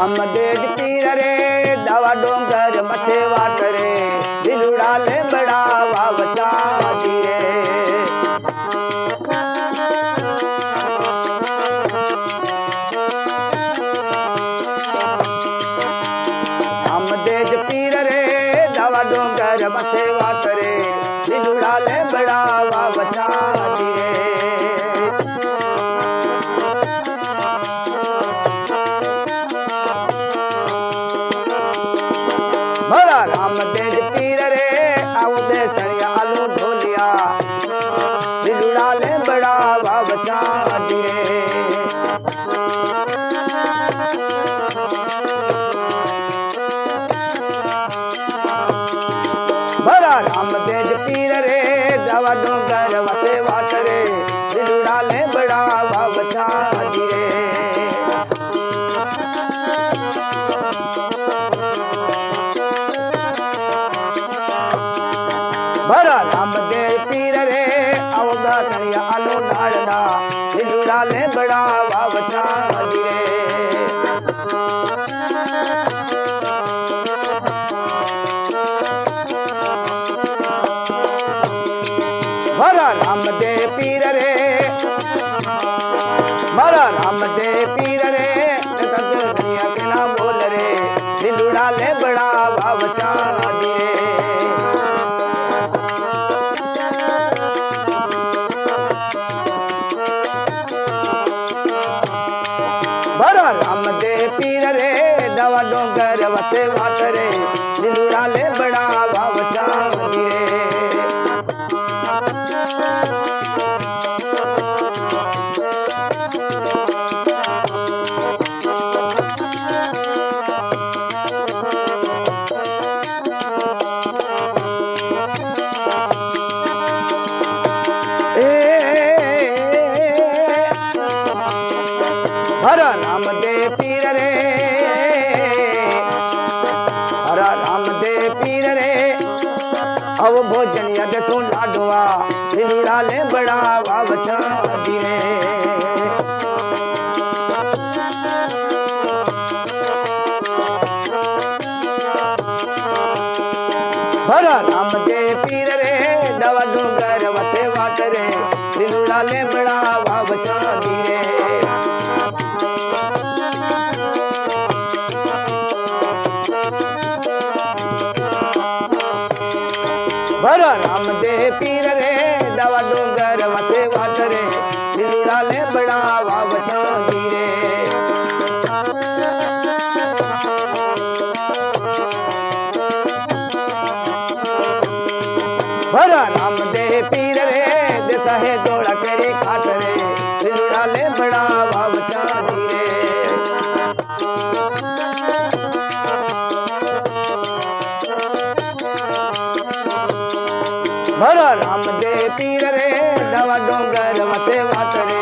रामदेव पीर रे दवा डोंगर मथे वाट रे दिलुड़ा ले बड़ा वावचा रे रामदेव पीर रे दवा डोंगर मथे वाट रे दिलुड़ा ले बड़ा वावचा रे रामदेव पीर रे आओ दे सरिया आलू ढोलिया दिलुड़ा ले बड़ा वावचा रे भरा रामदेव पीर रे दवा डोंगर वसे वाट रे दिलुड़ा ले बड़ा वावचा रे भरा रामदेव पीर रे अवगा करिया आलो डालना दिलुड़ा ले बड़ा वावचा रे भरा रामदेव पीर रे भरा रामदेव पीर रे करिया के ना बोल रे दिलुड़ा ले बड़ा वावचा रे भरा रामदेव पीर रे दवा डोंगर वसे वाट रे दिलुड़ा ले बड़ा वावचा रे भरा रामदेव पीर रे भरा रामदेव पीर रे अब भोजन यज्ञ सो लाडवा दिलुड़ा ले बड़ा वावचा रे भरा रामदेव पीर रे दवा डोंगर वसे वाट रे दिलुड़ा ले बड़ा वावचा रे भरा रामदेव पीर रे दवा डोंगर वसे वाट रे दिलुड़ा ले बड़ा वावचा रे भरा रामदेव पीर रे देता है दौड़ा तेरी खाट रे दिलुड़ा ले बड़ा वावचा रे भरा रामदेव पीर रे दवा डोंगर वसे वाट रे